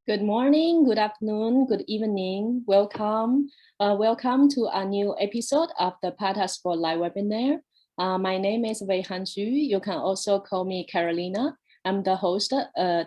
Good morning, good afternoon, good evening. Welcome to a new episode of the PATA Spotlight webinar. My name is Jude. You can also call me Carolina. I'm the host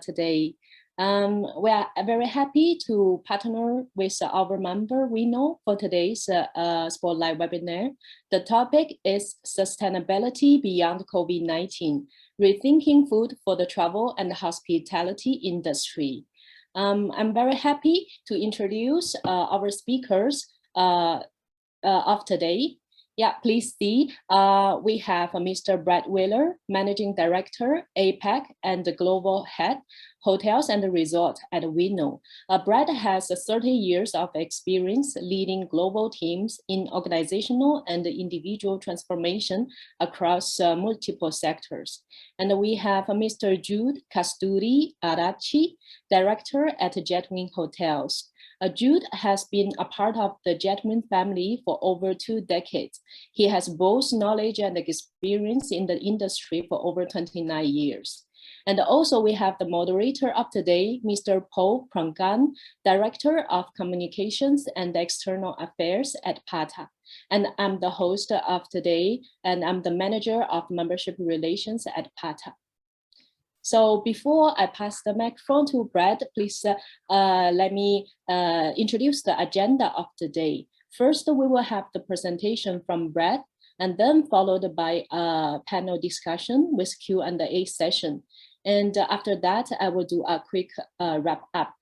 today. We are very happy to partner with our member Winnow for today's Spotlight webinar. The topic is Sustainability Beyond COVID-19, Rethinking Food for the Travel and Hospitality Industry. I'm very happy to introduce our speakers of today. Yeah, please see, we have Mr. Brad Wheeler, Managing Director, APAC and the Global Head, Hotels and Resort at Winnow. Brad has 30 years of experience leading global teams in organizational and individual transformation across multiple sectors. And we have Mr. Jude Kasturi Arachchi, Director at Jetwing Hotels. Jude has been a part of the Jetwing family for over 2 decades. He has both knowledge and experience in the industry for over 29 years. And also we have the moderator of today, Mr. Pruangkarn, Director of Communications and External Affairs at PATA. And I'm the host of today, and I'm the Manager of Membership Relations at PATA. So before I pass the microphone to Brad, please let me introduce the agenda of the day. First, we will have the presentation from Brad, and then followed by a panel discussion with Q&A session. And after that, I will do a quick wrap up.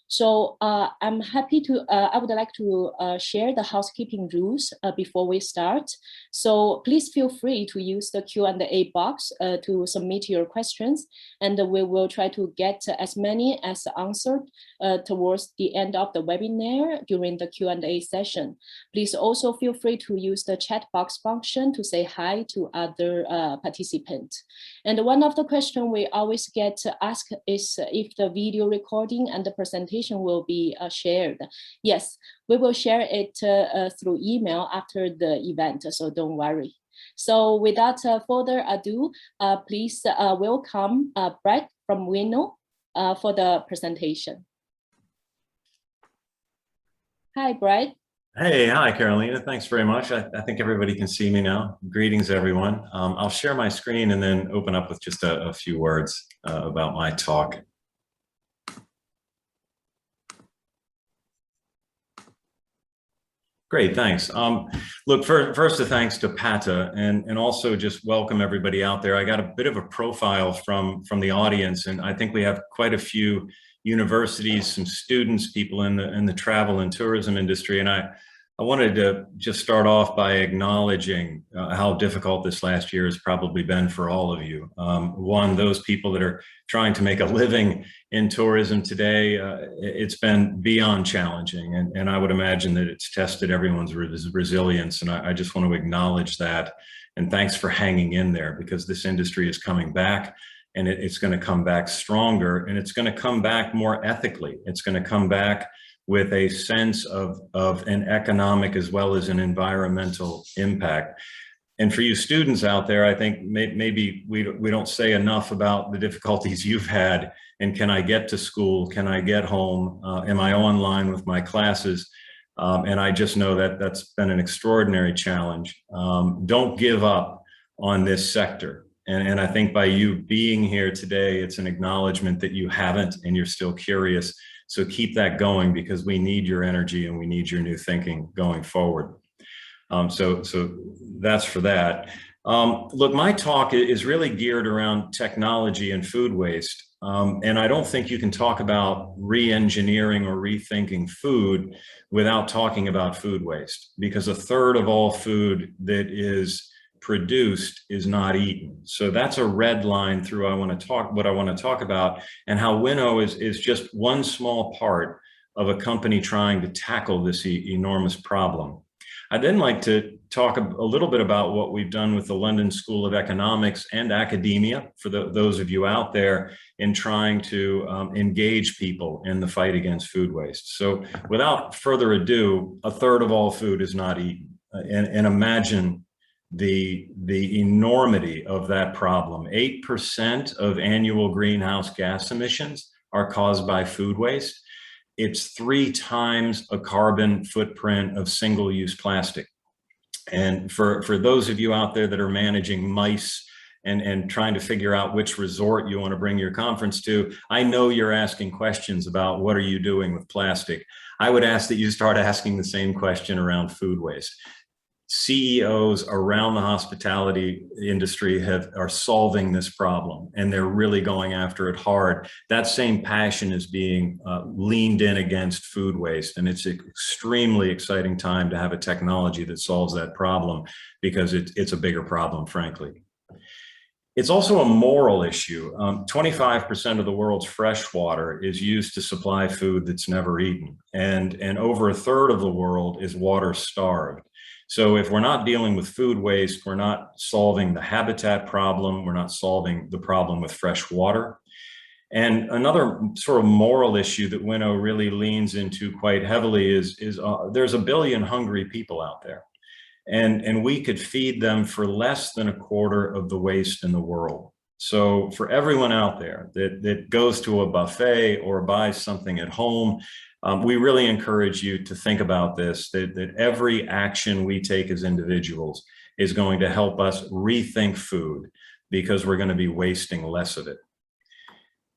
So I'm happy to, I would like to share the housekeeping rules before we start. So please feel free to use the Q&A box to submit your questions, and we will try to get as many as answered towards the end of the webinar during the Q&A session. Please also feel free to use the chat box function to say hi to other participants. And one of the questions we always get asked is if the video recording and the presentation will be shared. Yes, we will share it through email after the event, so don't worry. So without further ado, please welcome Brad from Winnow for the presentation. Hi, Brad. Hey, hi, Carolina. Thanks very much. I think everybody can see me now. Greetings, everyone. I'll share my screen and then open up with just a few words about my talk. Great, thanks. Look, first a thanks to PATA, and also just welcome everybody out there. I got a bit of a profile from the audience, and I think we have quite a few universities, some students, people in the travel and tourism industry, and I wanted to just start off by acknowledging how difficult this last year has probably been for all of you. One, those people that are trying to make a living in tourism today, it's been beyond challenging. And I would imagine that it's tested everyone's resilience. And I just want to acknowledge that. And thanks for hanging in there, because this industry is coming back, and it's going to come back stronger, and it's going to come back more ethically. It's going to come back with a sense of an economic as well as an environmental impact. And for you students out there, I think maybe we don't say enough about the difficulties you've had. And can I get to school? Can I get home? Am I online with my classes? And I just know that that's been an extraordinary challenge. Don't give up on this sector. And I think by you being here today, it's an acknowledgement that you haven't and you're still curious. So keep that going, because we need your energy and we need your new thinking going forward. So that's for that. Look, my talk is really geared around technology and food waste. And I don't think you can talk about re-engineering or rethinking food without talking about food waste, because 1/3 of all food that is produced is not eaten. So that's a red line through what I want to talk about, and how Winnow is just one small part of a company trying to tackle this enormous problem. I'd then like to talk a little bit about what we've done with the London School of Economics and academia, for those of you out there, in trying to engage people in the fight against food waste. So without further ado, 1/3 of all food is not eaten. And imagine the enormity of that problem. 8% of annual greenhouse gas emissions are caused by food waste. It's 3 times a carbon footprint of single-use plastic. And for those of you out there that are managing mice and trying to figure out which resort you want to bring your conference to, I know you're asking questions about what are you doing with plastic. I would ask that you start asking the same question around food waste. CEOs around the hospitality industry are solving this problem, and they're really going after it hard. That same passion is being leaned in against food waste, and it's an extremely exciting time to have a technology that solves that problem, because it's a bigger problem, frankly. It's also a moral issue. 25% of the world's fresh water is used to supply food that's never eaten, and over a third of the world is water starved. So if we're not dealing with food waste, we're not solving the habitat problem, we're not solving the problem with fresh water. And another sort of moral issue that Winnow really leans into quite heavily is there's 1 billion hungry people out there. And we could feed them for less than 1/4 of the waste in the world. So for everyone out there that goes to a buffet or buys something at home, we really encourage you to think about this, that every action we take as individuals is going to help us rethink food, because we're going to be wasting less of it.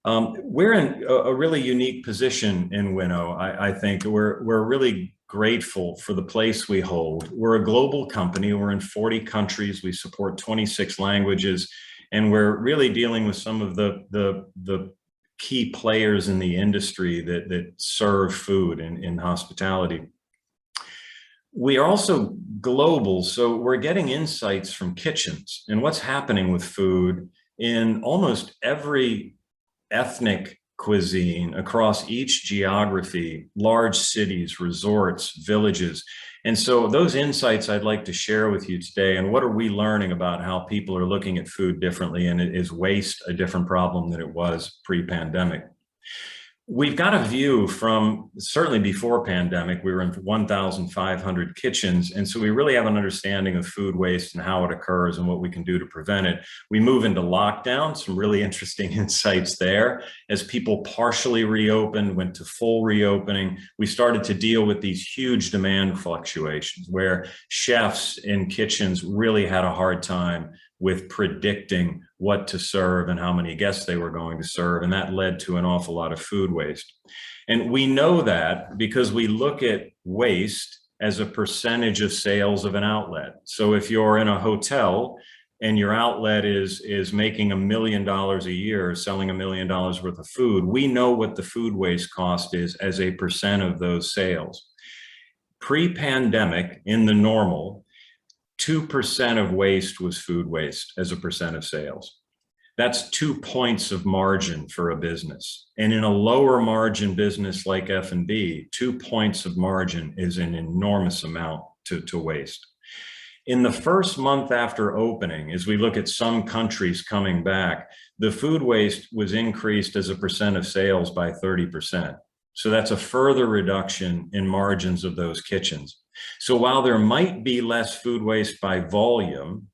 We're in a really unique position in Winnow. I think we're really grateful for the place we hold. We're a global company. We're in 40 countries. We support 26 languages, and we're really dealing with some of the key players in the industry that serve food in hospitality. We are also global, so we're getting insights from kitchens and what's happening with food in almost every ethnic cuisine across each geography, large cities, resorts, villages. And so those insights I'd like to share with you today. And what are we learning about how people are looking at food differently, and is waste a different problem than it was pre-pandemic? We've got a view from certainly before pandemic. We were in 1,500 kitchens. And so we really have an understanding of food waste and how it occurs and what we can do to prevent it. We move into lockdown, some really interesting insights there. As people partially reopened, went to full reopening, we started to deal with these huge demand fluctuations where chefs in kitchens really had a hard time with predicting what to serve and how many guests they were going to serve. And that led to an awful lot of food waste. And we know that because we look at waste as a percentage of sales of an outlet. So if you're in a hotel and your outlet is making $1 million a year, selling $1 million worth of food, we know what the food waste cost is as a percent of those sales. Pre-pandemic, in the normal, 2% of waste was food waste as a percent of sales. That's 2 points of margin for a business. And in a lower margin business like F&B, 2 points of margin is an enormous amount to waste. In the first month after opening, as we look at some countries coming back, the food waste was increased as a percent of sales by 30%. So that's a further reduction in margins of those kitchens. So while there might be less food waste by volume,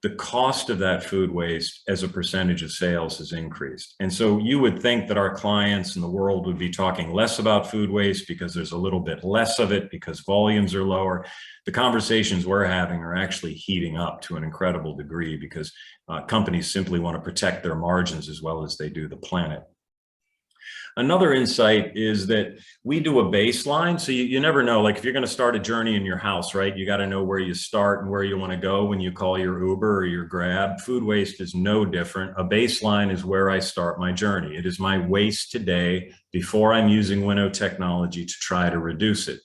the cost of that food waste as a percentage of sales has increased. And so you would think that our clients in the world would be talking less about food waste because there's a little bit less of it because volumes are lower. The conversations we're having are actually heating up to an incredible degree because companies simply want to protect their margins as well as they do the planet. Another insight is that we do a baseline. So you never know, like if you're going to start a journey in your house, right? You got to know where you start and where you want to go when you call your Uber or your Grab. Food waste is no different. A baseline is where I start my journey. It is my waste today before I'm using Winnow technology to try to reduce it.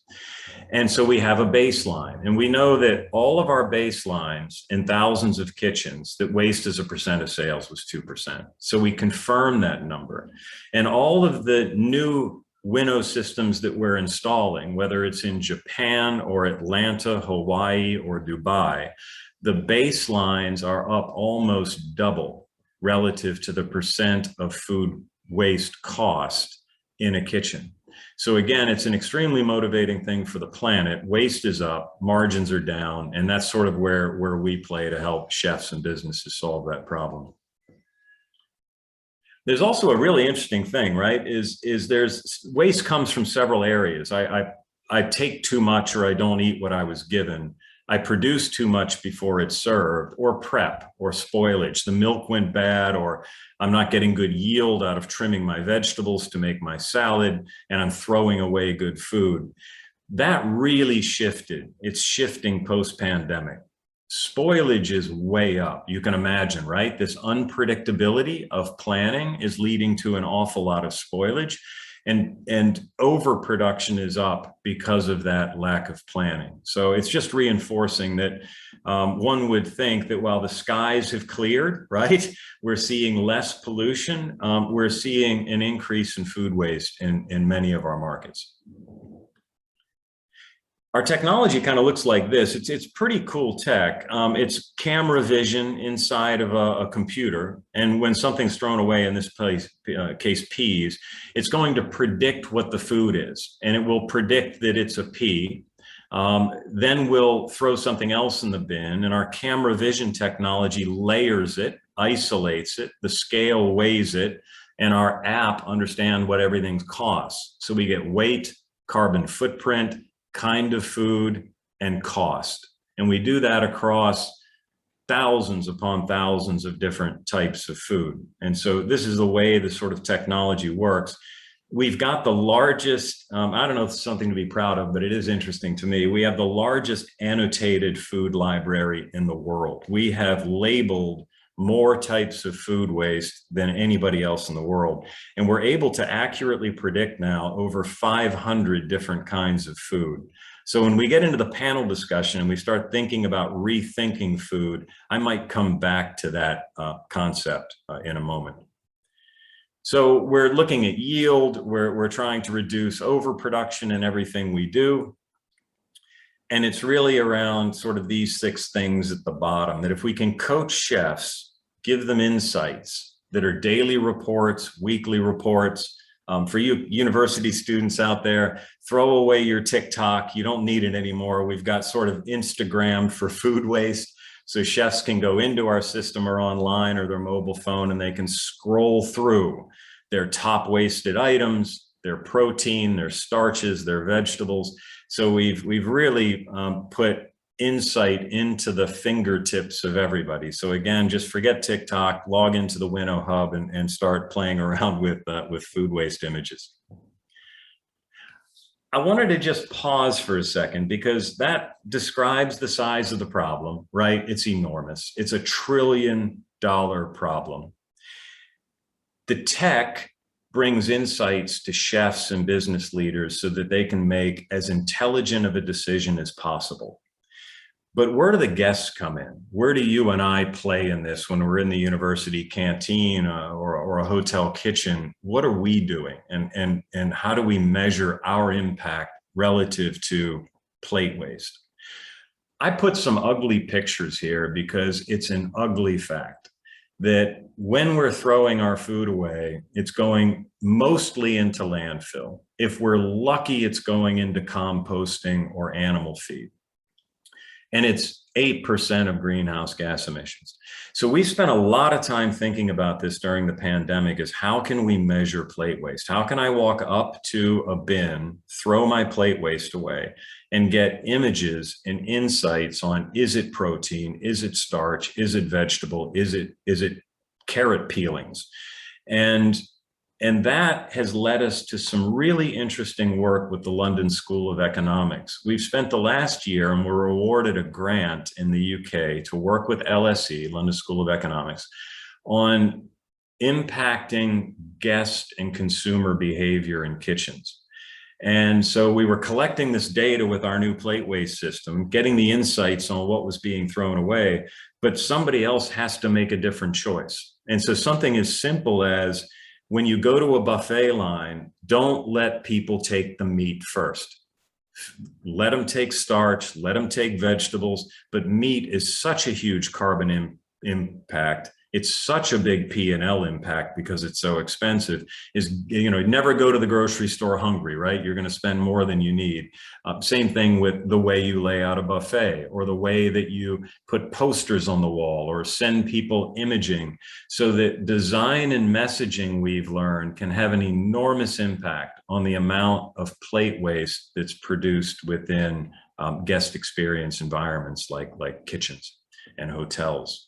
And so we have a baseline, and we know that all of our baselines in thousands of kitchens, that waste as a percent of sales was 2%. So we confirm that number. And all of the new Winnow systems that we're installing, whether it's in Japan or Atlanta, Hawaii, or Dubai, the baselines are up almost double relative to the percent of food waste cost in a kitchen. So again, it's an extremely motivating thing for the planet. Waste is up, margins are down, and that's sort of where we play to help chefs and businesses solve that problem. There's also a really interesting thing, right? Is there's waste comes from several areas. I take too much, or I don't eat what I was given. I produce too much before it's served, or prep, or spoilage. The milk went bad, or I'm not getting good yield out of trimming my vegetables to make my salad, and I'm throwing away good food. That really shifted. It's shifting post-pandemic. Spoilage is way up. You can imagine, right? This unpredictability of planning is leading to an awful lot of spoilage, and overproduction is up because of that lack of planning. So it's just reinforcing that one would think that while the skies have cleared, right, we're seeing less pollution, we're seeing an increase in food waste in many of our markets. Our technology kind of looks like this. It's pretty cool tech. It's camera vision inside of a computer. And when something's thrown away, in this case peas, it's going to predict what the food is. And it will predict that it's a pea. Then we'll throw something else in the bin, and our camera vision technology layers it, isolates it, the scale weighs it, and our app understands what everything costs. So we get weight, carbon footprint, kind of food, and cost. And we do that across thousands upon thousands of different types of food. And so this is the way the sort of technology works. We've got the largest, I don't know if it's something to be proud of, but it is interesting to me. We have the largest annotated food library in the world. We have labeled more types of food waste than anybody else in the world. And we're able to accurately predict now over 500 different kinds of food. So when we get into the panel discussion and we start thinking about rethinking food, I might come back to that concept in a moment. So we're looking at yield, we're trying to reduce overproduction in everything we do. And it's really around sort of these 6 things at the bottom, that if we can coach chefs, give them insights that are daily reports, weekly reports. For you university students out there, throw away your TikTok. You don't need it anymore. We've got sort of Instagram for food waste. So chefs can go into our system or online or their mobile phone, and they can scroll through their top wasted items, their protein, their starches, their vegetables. So we've really put insight into the fingertips of everybody. So again, just forget TikTok, log into the Winnow Hub and start playing around with food waste images. I wanted to just pause for a second because that describes the size of the problem, right? It's enormous. It's $1 trillion problem. The tech brings insights to chefs and business leaders so that they can make as intelligent of a decision as possible. But where do the guests come in? Where do you and I play in this when we're in the university canteen or a hotel kitchen? What are we doing? And how do we measure our impact relative to plate waste? I put some ugly pictures here because it's an ugly fact that when we're throwing our food away, it's going mostly into landfill. If we're lucky, it's going into composting or animal feed. And it's 8% of greenhouse gas emissions. So we spent a lot of time thinking about this during the pandemic, is how can we measure plate waste? How can I walk up to a bin, throw my plate waste away, and get images and insights on, is it protein? Is it starch? Is it vegetable? Is it carrot peelings? And that has led us to some really interesting work with the London School of Economics. We've spent the last year, and we're awarded a grant in the UK to work with LSE, London School of Economics, on impacting guest and consumer behavior in kitchens. And so we were collecting this data with our new plate waste system, getting the insights on what was being thrown away, but somebody else has to make a different choice. And so something as simple as, when you go to a buffet line, don't let people take the meat first. Let them take starch, let them take vegetables, but meat is such a huge carbon impact. it's such a big P&L impact because it's so expensive, is, never go to the grocery store hungry, right? You're going to spend more than you need. Same thing with the way you lay out a buffet, or the way that you put posters on the wall or send people imaging, so that design and messaging, we've learned, can have an enormous impact on the amount of plate waste that's produced within guest experience environments like kitchens and hotels.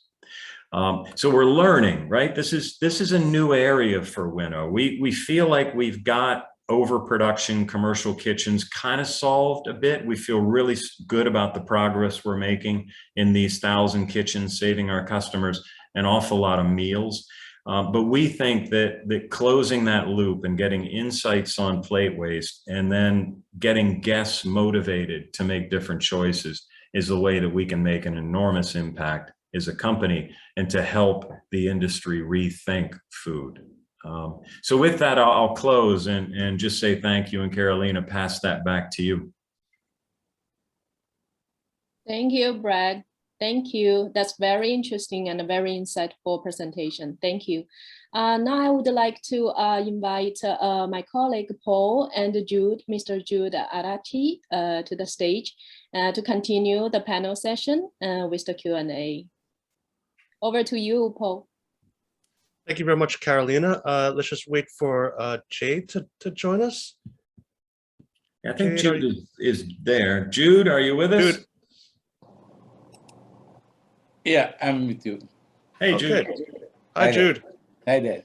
So we're learning, right? This is a new area for Winnow. We feel like we've got overproduction commercial kitchens kind of solved a bit. We feel really good about the progress we're making in these 1,000 kitchens, saving our customers an awful lot of meals. But we think that closing that loop and getting insights on plate waste, and then getting guests motivated to make different choices, is the way that we can make an enormous impact as a company, and to help the industry rethink food. So with that, I'll close and just say thank you, and Carolina, pass that back to you. Thank you, Brad. Thank you. That's very interesting and a very insightful presentation. Thank you. Now I would like to invite my colleague Paul and Jude, Mr. Jude Arachchi, to the stage to continue the panel session with the Q&A. Over to you, Paul. Thank you very much, Carolina. Let's just wait for Jade to join us. I think Jude is there. Jude, are you with us? Jude. Yeah, I'm with you. Hey, Jude. Okay. Hi, Jude. Hi there.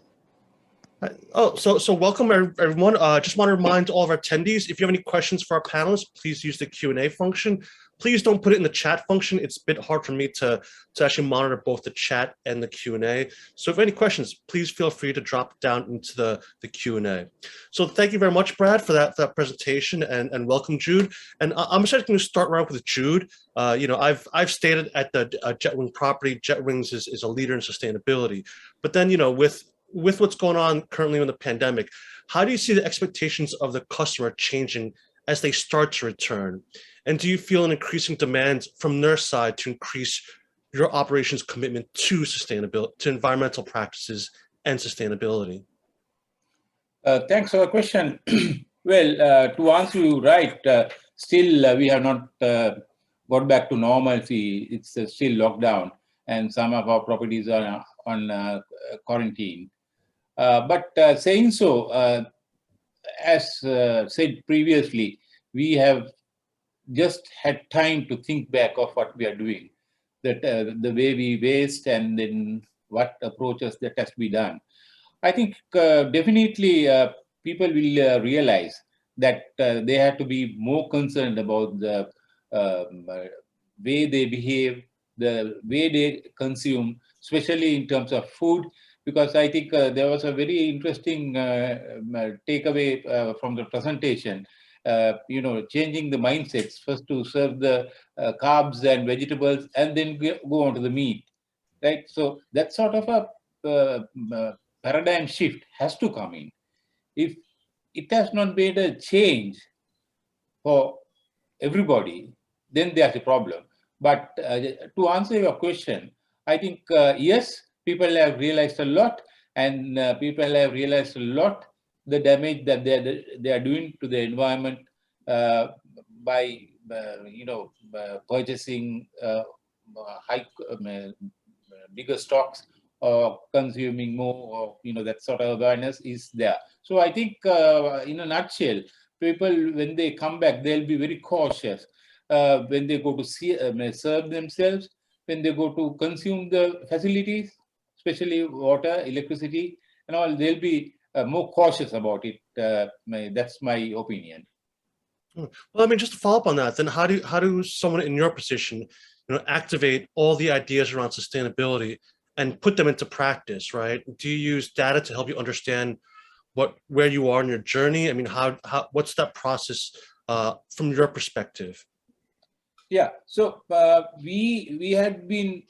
Oh, so welcome everyone. Just want to remind all of our attendees, if you have any questions for our panelists, please use the Q&A function. Please don't put it in the chat function. It's a bit hard for me to actually monitor both the chat and the Q&A. So if you have any questions, please feel free to drop down into the Q&A. So thank you very much, Brad, for that presentation, and welcome, Jude. And I'm just going to start right with Jude. I've stated at the Jetwing property, Jetwings is a leader in sustainability. But then, with what's going on currently in the pandemic, how do you see the expectations of the customer changing as they start to return? And do you feel an increasing demand from their side to increase your operations commitment to sustainability, to environmental practices and sustainability? Thanks for the question. Well, to answer you right, still we have not got back to normalcy. It's still lockdown, and some of our properties are on quarantine. But saying so, as said previously, we have just had time to think back of what we are doing, that the way we waste, and then what approaches that has to be done. I think definitely people will realize that they have to be more concerned about the way they behave, the way they consume, especially in terms of food, because I think there was a very interesting takeaway from the presentation. Changing the mindsets, first to serve the carbs and vegetables, and then go on to the meat, right? So that sort of a paradigm shift has to come in. If it has not made a change for everybody, then there's a problem. But to answer your question, I think, yes, people have realized a lot, and people have realized a lot the damage that they are doing to the environment by purchasing bigger stocks, or consuming more, or that sort of awareness is there. So I think in a nutshell, people, when they come back, they'll be very cautious when they go to serve themselves, when they go to consume the facilities, especially water, electricity, and all. They'll be more cautious about it. That's my opinion. Well, I mean, just to follow up on that, then how do someone in your position, activate all the ideas around sustainability and put them into practice, right? Do you use data to help you understand where you are in your journey? I mean, what's that process from your perspective? Yeah, so we had been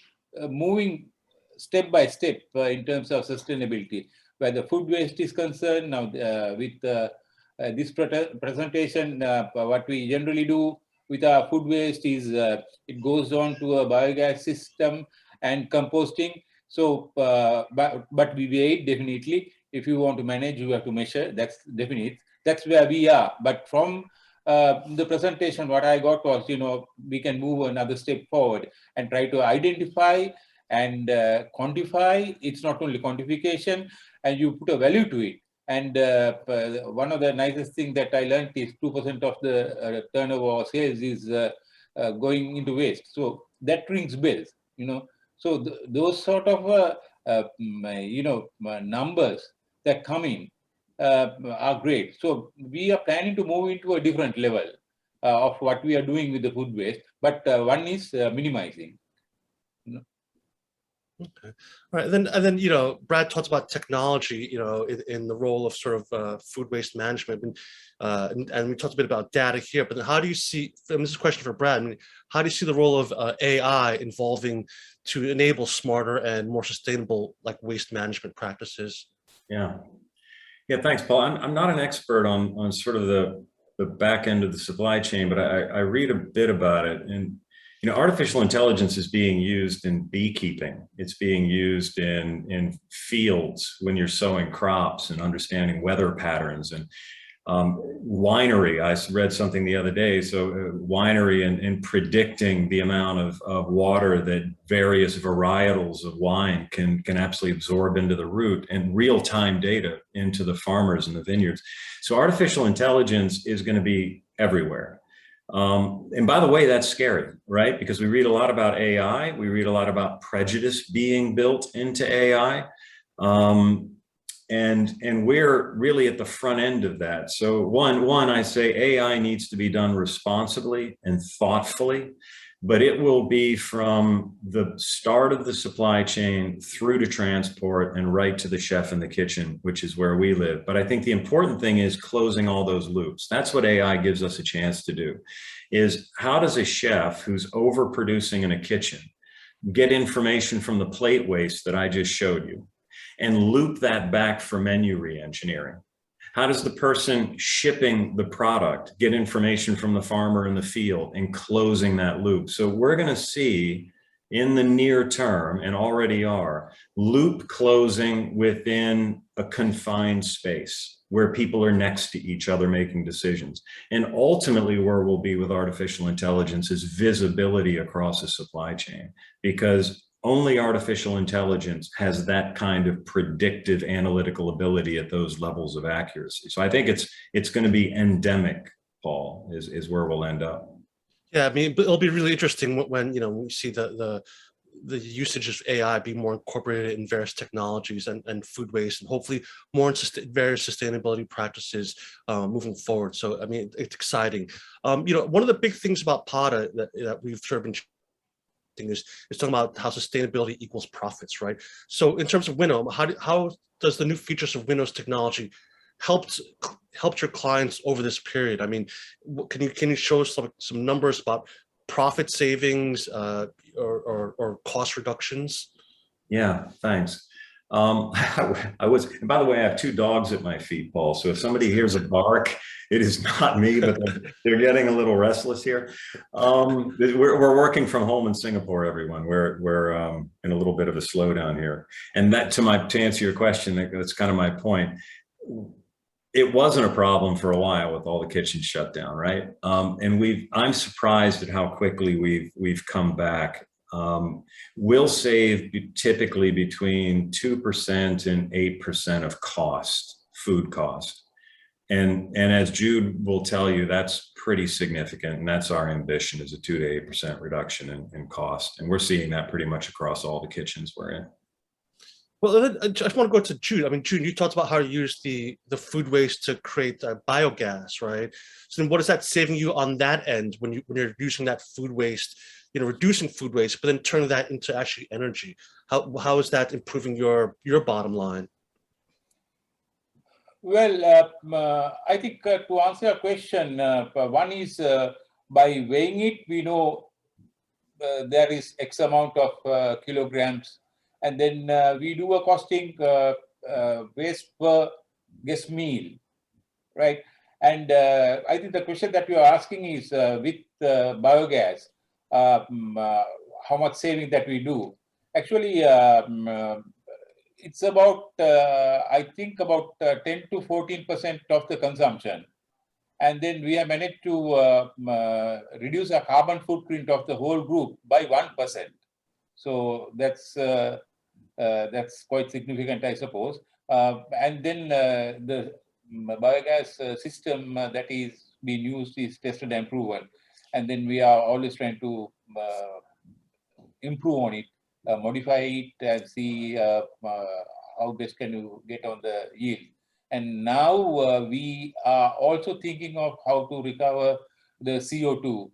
moving step by step in terms of sustainability, where the food waste is concerned. Now, with this presentation, what we generally do with our food waste is it goes on to a biogas system and composting. So, but we weigh definitely. If you want to manage, you have to measure. That's definite. That's where we are. But from the presentation, what I got was, we can move another step forward and try to identify and quantify. It's not only quantification, and you put a value to it. And one of the nicest things that I learned is 2% of the turnover or sales is going into waste. So that rings bells, So those sort of numbers that come in are great. So we are planning to move into a different level of what we are doing with the food waste. But one is minimizing. Okay. All right. And then, Brad talked about technology, in the role of sort of food waste management. And we talked a bit about data here, but then how do you see, and this is a question for Brad, how do you see the role of AI evolving to enable smarter and more sustainable waste management practices? Yeah, thanks, Paul. I'm not an expert on sort of the back end of the supply chain, but I read a bit about it. And artificial intelligence is being used in beekeeping. It's being used in fields when you're sowing crops and understanding weather patterns, and winery. I read something the other day. So winery and predicting the amount of water that various varietals of wine can absolutely absorb into the root, and real-time data into the farmers and the vineyards. So artificial intelligence is going to be everywhere. And by the way, that's scary, right? Because we read a lot about AI. We read a lot about prejudice being built into AI. And we're really at the front end of that. So one, I say AI needs to be done responsibly and thoughtfully, but it will be from the start of the supply chain through to transport and right to the chef in the kitchen, which is where we live. But I think the important thing is closing all those loops. That's what AI gives us a chance to do, is how does a chef who's overproducing in a kitchen get information from the plate waste that I just showed you and loop that back for menu re-engineering? How does the person shipping the product get information from the farmer in the field and closing that loop? So we're going to see in the near term, and already are, loop closing within a confined space where people are next to each other making decisions. And ultimately where we'll be with artificial intelligence is visibility across the supply chain, because only artificial intelligence has that kind of predictive analytical ability at those levels of accuracy. So I think it's going to be endemic, Paul, is where we'll end up. Yeah, I mean, but it'll be really interesting when we see the usage of AI be more incorporated in various technologies and food waste, and hopefully more in various sustainability practices moving forward. So I mean, it's exciting. One of the big things about PATA that we've sort of been is talking about how sustainability equals profits, right? So in terms of Winnow, how does the new features of Winnow's technology helped your clients over this period? I mean, can you show us some numbers about profit savings or cost reductions? Yeah, thanks. And by the way, I have two dogs at my feet, Paul. So if somebody hears a bark, it is not me, but they're getting a little restless here. We're working from home in Singapore, everyone. We're in a little bit of a slowdown here. And that, to answer your question, that's kind of my point. It wasn't a problem for a while with all the kitchens shut down, right? And I'm surprised at how quickly we've come back. We'll save typically between 2% and 8% of food cost. And as Jude will tell you, that's pretty significant. And that's our ambition, is a 2 to 8% reduction in cost. And we're seeing that pretty much across all the kitchens we're in. Well, I just want to go to Jude. I mean, Jude, you talked about how to use the food waste to create biogas, right? So then what is that saving you on that end when you're using that food waste, reducing food waste, but then turning that into actually energy? How is that improving your bottom line? Well, I think to answer your question, one is by weighing it, we know there is X amount of kilograms, and then we do a costing waste per guest meal, right? And I think the question that you are asking is with biogas, how much saving that we do. Actually, it's about, I think about 10 to 14% of the consumption. And then we have managed to reduce our carbon footprint of the whole group by 1%. So that's quite significant, I suppose. And then the biogas system that is being used is tested and proven. And then we are always trying to improve on it, modify it, and see how best can you get on the yield. And now we are also thinking of how to recover the CO2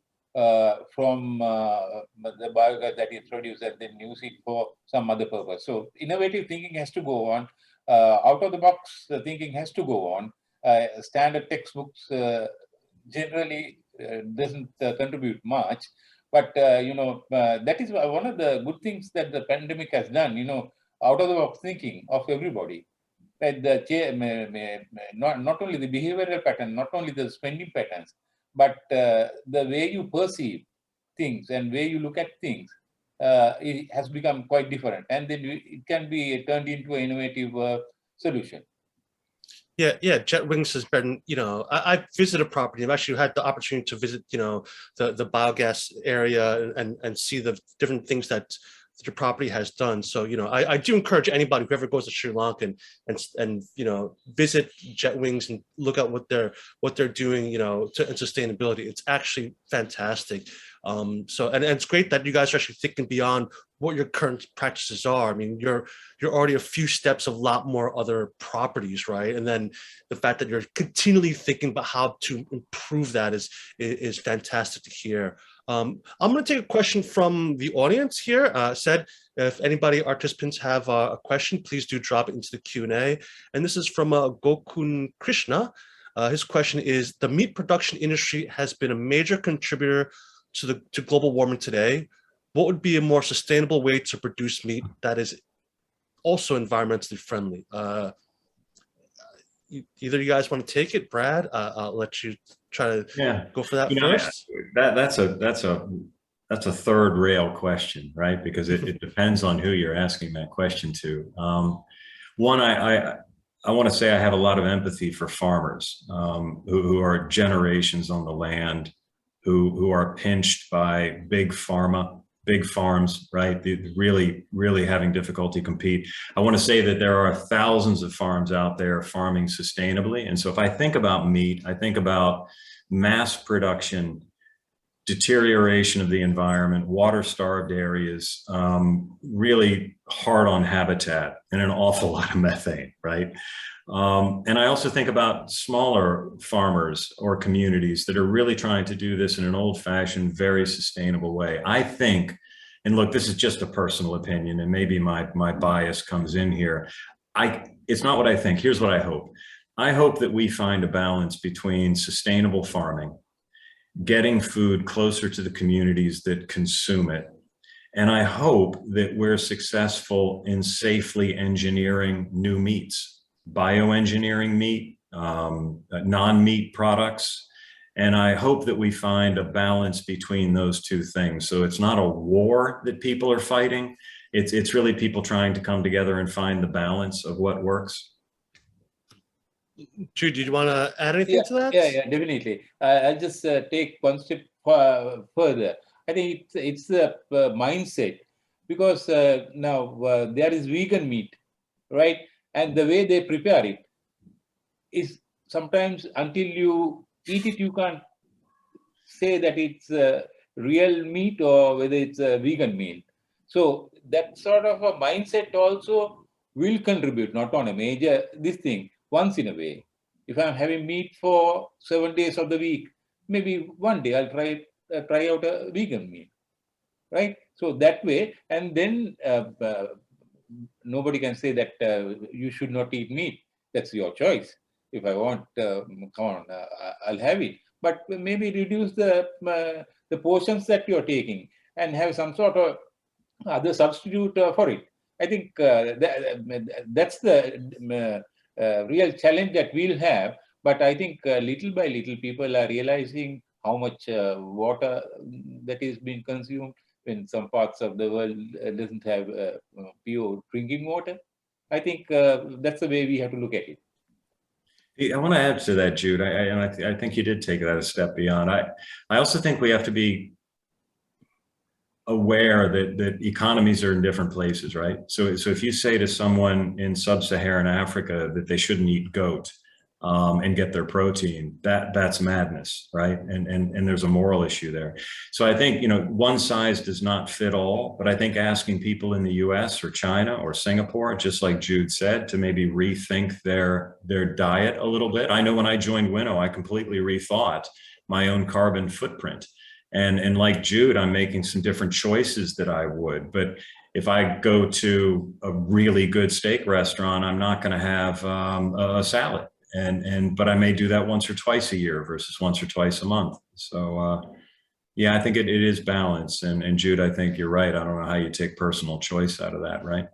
from the biogas that is produced and then use it for some other purpose. So innovative thinking has to go on. Out of the box thinking has to go on. Standard textbooks generally doesn't contribute much. But, that is one of the good things that the pandemic has done, out of the box thinking of everybody. That not only the behavioral pattern, not only the spending patterns, but the way you perceive things and way you look at things, it has become quite different. And then it can be turned into an innovative solution. Yeah, Jetwings has been, I've visited a property. I've actually had the opportunity to visit, the biogas area and see the different things that the property has done. So, I do encourage anybody who ever goes to Sri Lanka and visit Jetwings and look at what they're doing, in sustainability. It's actually fantastic. So it's great that you guys are actually thinking beyond what your current practices are. I mean, you're already a few steps of a lot more other properties, right? And then the fact that you're continually thinking about how to improve that is fantastic to hear. I'm going to take a question from the audience here. Said, if anybody, participants have a question, please do drop it into the Q&A. And this is from Gokun Krishna. His question is, the meat production industry has been a major contributor to global warming today. What would be a more sustainable way to produce meat that is also environmentally friendly? Either you guys want to take it, Brad? I'll let you try to go for that first. That's a third rail question, right? Because it depends on who you're asking that question to. One, I want to say I have a lot of empathy for farmers who are generations on the land, who are pinched by big pharma, big farms, right? They're really having difficulty compete. I want to say that there are thousands of farms out there farming sustainably. And so if I think about meat, I think about mass production, deterioration of the environment, water-starved areas, really hard on habitat, and an awful lot of methane, right? And I also think about smaller farmers or communities that are really trying to do this in an old-fashioned, very sustainable way. I think, and look, this is just a personal opinion, and maybe my bias comes in here. It's not what I think. Here's what I hope. I hope that we find a balance between sustainable farming, getting food closer to the communities that consume it. And I hope that we're successful in safely engineering new meats, bioengineering meat, non-meat products. And I hope that we find a balance between those two things. So it's not a war that people are fighting. It's really people trying to come together and find the balance of what works. Jude, do you want to add anything to that? Yeah, definitely. I'll just take one step further. I think it's the mindset, because now there is vegan meat, right? And the way they prepare it is sometimes, until you eat it, you can't say that it's real meat or whether it's a vegan meat. So that sort of a mindset also will contribute, not on a major this thing. Once in a way, if I'm having meat for 7 days of the week, maybe one day I'll try out a vegan meat, right? So that way, and then nobody can say that you should not eat meat. That's your choice. If I want, come on, I'll have it. But maybe reduce the portions that you're taking and have some sort of other substitute for it. I think that's the real challenge that we'll have. But I think little by little people are realizing how much water that is being consumed. when some parts of the world doesn't have pure drinking water. I think that's the way we have to look at it. I want to add to that, Jude. I think you did take that a step beyond. I also think we have to be aware that economies are in different places, right? So if you say to someone in sub-Saharan Africa that they shouldn't eat goat and get their protein, that's madness, right? And there's a moral issue there. So I think, one size does not fit all, but I think asking people in the US or China or Singapore, just like Jude said, to maybe rethink their diet a little bit. I know when I joined Winnow, I completely rethought my own carbon footprint. And like Jude, I'm making some different choices that I would. But if I go to a really good steak restaurant, I'm not going to have a salad. But I may do that once or twice a year versus once or twice a month. So yeah, I think it is balance. And Jude, I think you're right. I don't know how you take personal choice out of that, right?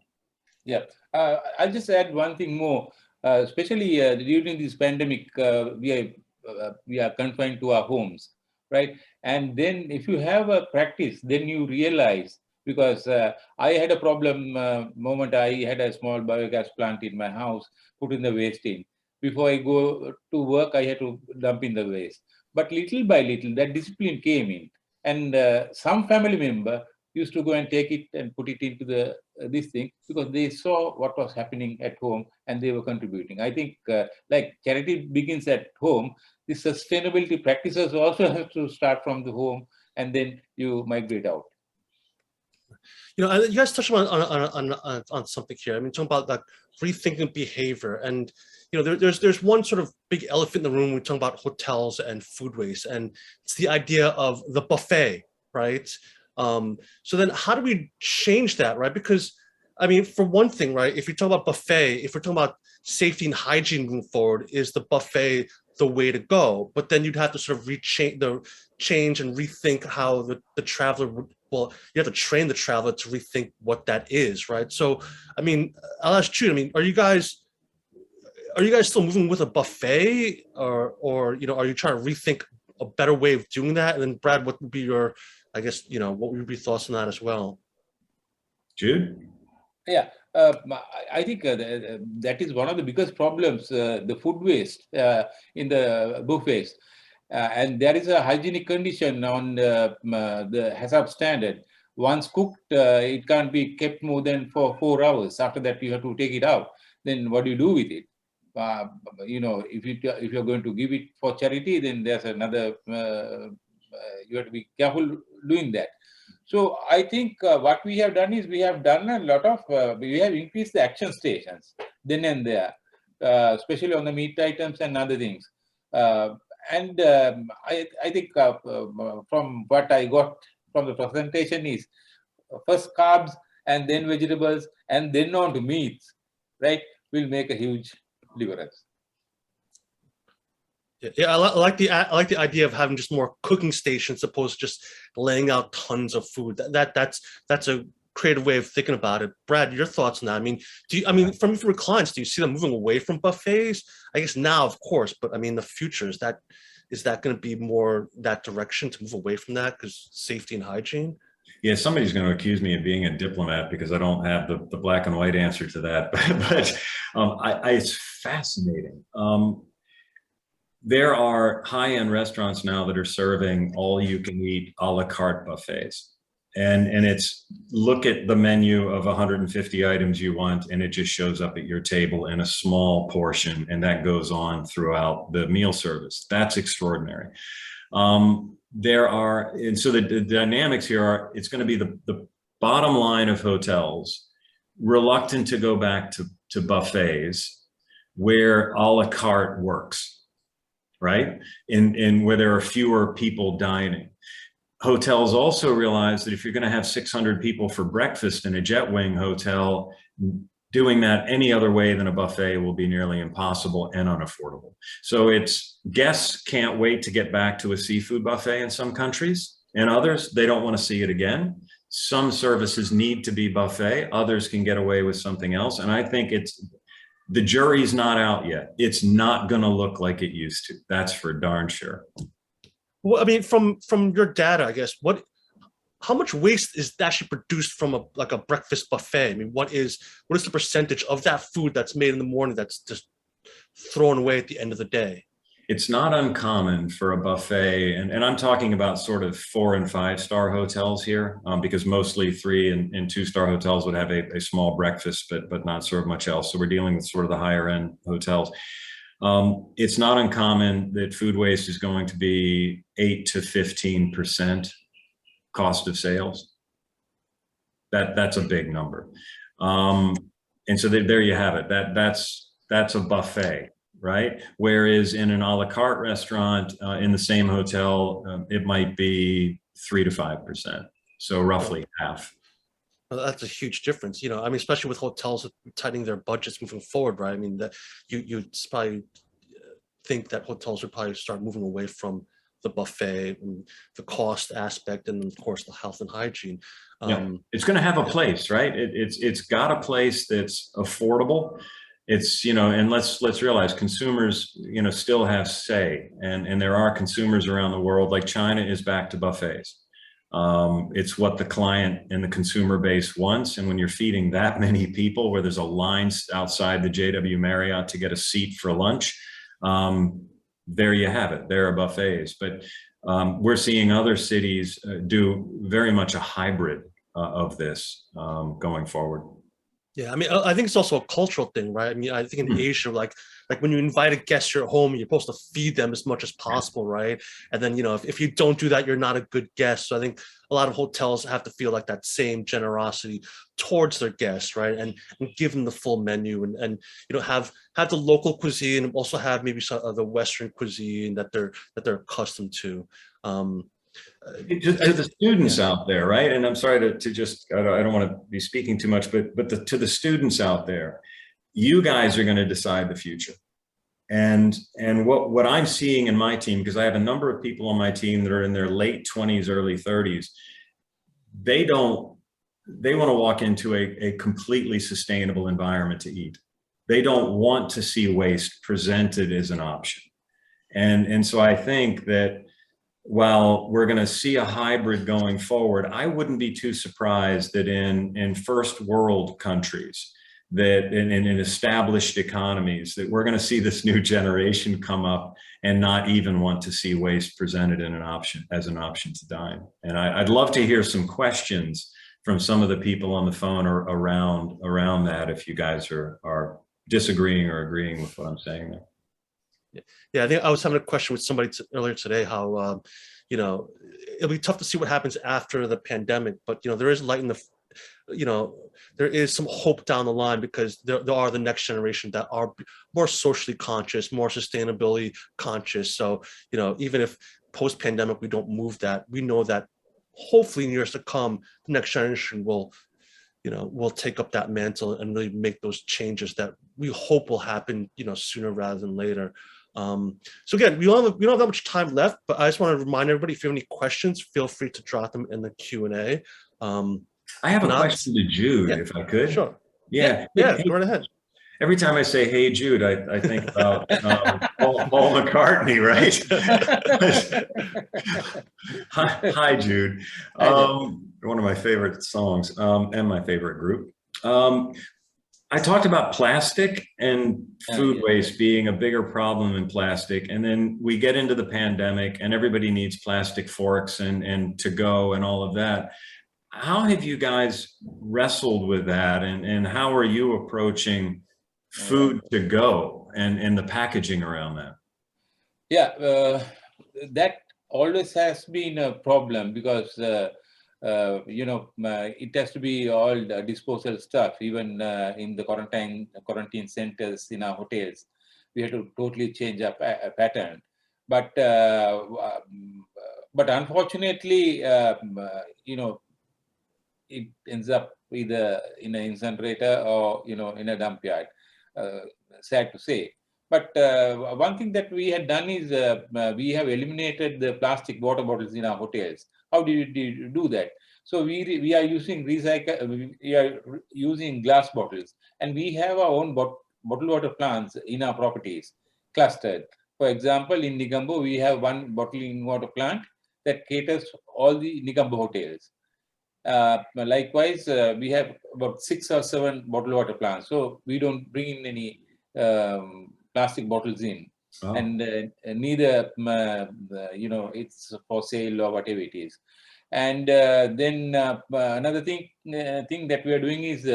Yeah, I'll just add one thing more. Especially during this pandemic, we are confined to our homes, right? And then if you have a practice, then you realize, because I had a problem moment I had a small biogas plant in my house, put in the waste in. Before I go to work, I had to dump in the waste. But little by little, that discipline came in. And some family member used to go and take it and put it into this thing, because they saw what was happening at home and they were contributing. I think like charity begins at home, the sustainability practices also have to start from the home, and then you migrate out. You guys touched on something here. I mean, talking about like rethinking behavior, and there's one sort of big elephant in the room. We talk about hotels and food waste, and it's the idea of the buffet, right? So then how do we change that, right? Because I mean, for one thing, right, if you talk about buffet, if we're talking about safety and hygiene moving forward, is the buffet the way to go? But then you'd have to sort of change and rethink how the traveler would, well, you have to train the traveler to rethink what that is, right? So, I mean, I'll ask Jude, I mean, are you guys still moving with a buffet, or are you trying to rethink a better way of doing that? And then Brad, what would be your, I guess, what would be thoughts on that as well? Jude? Yeah, I think that is one of the biggest problems, the food waste in the buffets. And there is a hygienic condition on the HACCP standard. Once cooked, it can't be kept more than for 4 hours. After that, you have to take it out. Then what do you do with it? If you're going to give it for charity, then there's another, you have to be careful doing that. So I think what we have done is we have done a lot of, we have increased the action stations then and there, especially on the meat items and other things. I think from what I got from the presentation is first carbs and then vegetables and then on to meats, right, will make a huge difference. Yeah, I like the idea of having just more cooking stations opposed to just laying out tons of food. That's a creative way of thinking about it. Brad, your thoughts on that? I mean, from your clients, do you see them moving away from buffets? I guess now, of course, but I mean, the future, is that going to be more that direction, to move away from that because safety and hygiene? Yeah, somebody's going to accuse me of being a diplomat because I don't have the black and white answer to that. But it's fascinating. There are high-end restaurants now that are serving all-you-can-eat a la carte buffets. And it's look at the menu of 150 items you want, and it just shows up at your table in a small portion, and that goes on throughout the meal service. That's extraordinary. So the dynamics here are, it's going to be the bottom line of hotels reluctant to go back to buffets where a la carte works. Right? In where there are fewer people dining. Hotels also realize that if you're going to have 600 people for breakfast in a Jetwing hotel, doing that any other way than a buffet will be nearly impossible and unaffordable. So guests can't wait to get back to a seafood buffet in some countries, and others, they don't want to see it again. Some services need to be buffet, others can get away with something else. And I think the jury's not out yet. It's not going to look like it used to. That's for darn sure. Well, I mean, from your data, I guess, how much waste is actually produced from a breakfast buffet? I mean, what is the percentage of that food that's made in the morning that's just thrown away at the end of the day? It's not uncommon for a buffet, and I'm talking about sort of 4- and 5-star hotels here, because mostly 3- and 2-star hotels would have a small breakfast, but not serve much else. So we're dealing with sort of the higher end hotels. It's not uncommon that food waste is going to be 8 to 15% cost of sales. That's a big number. And so there you have it. That's a buffet, right? Whereas in an a la carte restaurant in the same hotel, it might be 3 to 5%. So roughly half. Well, that's a huge difference, I mean, especially with hotels tightening their budgets moving forward, right? I mean, that you probably think that hotels would probably start moving away from the buffet and the cost aspect, and of course the health and hygiene. Yeah. It's going to have a place, right? It's got a place that's affordable. It's, and let's realize consumers, still have say, and there are consumers around the world, like China is back to buffets. It's what the client and the consumer base wants. And when you're feeding that many people, where there's a line outside the JW Marriott to get a seat for lunch, there you have it. There are buffets. But we're seeing other cities do very much a hybrid of this going forward. Yeah, I mean, I think it's also a cultural thing, right? I mean, I think in Asia, like when you invite a guest to your home, you're supposed to feed them as much as possible, right? And then, if you don't do that, you're not a good guest. So I think a lot of hotels have to feel like that same generosity towards their guests, right? And give them the full menu and have the local cuisine, and also have maybe some of the Western cuisine that they're accustomed to. Just to the students out there, right? And I'm sorry to just, I don't want to be speaking too much, but to the students out there, you guys are going to decide the future. And what I'm seeing in my team, because I have a number of people on my team that are in their late 20s, early 30s, they want to walk into a completely sustainable environment to eat. They don't want to see waste presented as an option. And so I think that while we're going to see a hybrid going forward, I wouldn't be too surprised that in first world countries, that in established economies, that we're going to see this new generation come up and not even want to see waste presented in as an option to dine. And I'd love to hear some questions from some of the people on the phone or around that, if you guys are disagreeing or agreeing with what I'm saying there. Yeah, I think I was having a question with somebody earlier today, how, it'll be tough to see what happens after the pandemic, but, there is light in the, there is some hope down the line, because there are the next generation that are more socially conscious, more sustainability conscious. So, even if post-pandemic we don't move that, we know that hopefully in years to come, the next generation will take up that mantle and really make those changes that we hope will happen, sooner rather than later. So again, we don't have that much time left, but I just want to remind everybody, if you have any questions, feel free to drop them in the Q&A. I have a question to Jude, if I could. Sure. Yeah, go right ahead. Every time I say, "Hey Jude," I think about Paul McCartney, right? Hi Jude. One of my favorite songs and my favorite group. I talked about plastic and food waste being a bigger problem than plastic. And then we get into the pandemic and everybody needs plastic forks and to go and all of that. How have you guys wrestled with that? And how are you approaching food to go and the packaging around that? Yeah, that always has been a problem, because it has to be all disposal stuff. Even in the quarantine centers in our hotels, we had to totally change our pattern. But unfortunately, it ends up either in an incinerator or in a dump yard. Sad to say. But one thing that we had done is we have eliminated the plastic water bottles in our hotels. How do you do that? So we are using we are using glass bottles, and we have our own bottled water plants in our properties clustered. For example, in Negombo, we have one bottling water plant that caters all the Negombo hotels. Likewise, we have about 6 or 7 bottled water plants. So we don't bring in any plastic bottles in. Oh. And neither, it's for sale or whatever it is. And then another thing that we are doing is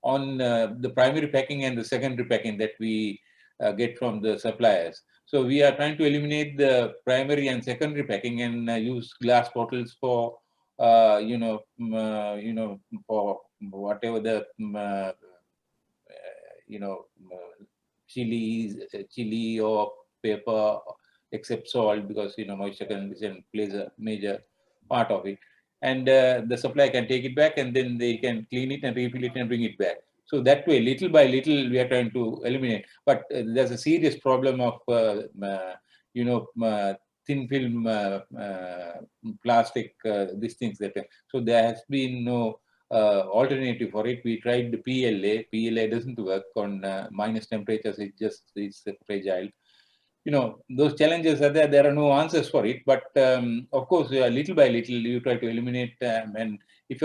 on the primary packing and the secondary packing that we get from the suppliers. So we are trying to eliminate the primary and secondary packing and use glass bottles for, for whatever the, chili or pepper, except salt, because moisture condition plays a major part of it. And the supplier can take it back, and then they can clean it and refill it and bring it back. So that way, little by little, we are trying to eliminate. But there's a serious problem of thin film plastic, these things that. So there has been no alternative for it. We tried the PLA. PLA doesn't work on minus temperatures. It just is fragile. Those challenges are there. There are no answers for it. But of course, little by little, you try to eliminate them. And if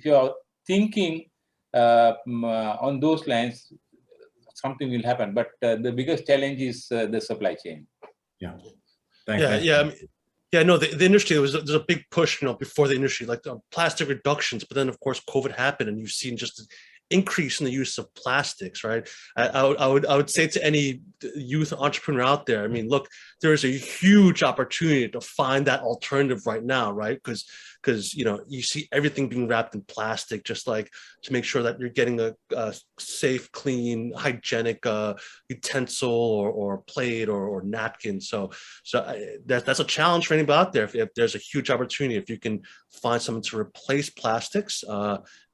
you're thinking on those lines, something will happen. But the biggest challenge is the supply chain. Yeah. No, the industry, there's a big push, before the industry, like plastic reductions, but then of course COVID happened, and you've seen just an increase in the use of plastics, right? I would say to any youth entrepreneur out there, look, there is a huge opportunity to find that alternative right now, right? Because you see everything being wrapped in plastic, just like to make sure that you're getting a safe, clean, hygienic utensil or plate or napkin. So that's a challenge for anybody out there. If there's a huge opportunity, if you can find something to replace plastics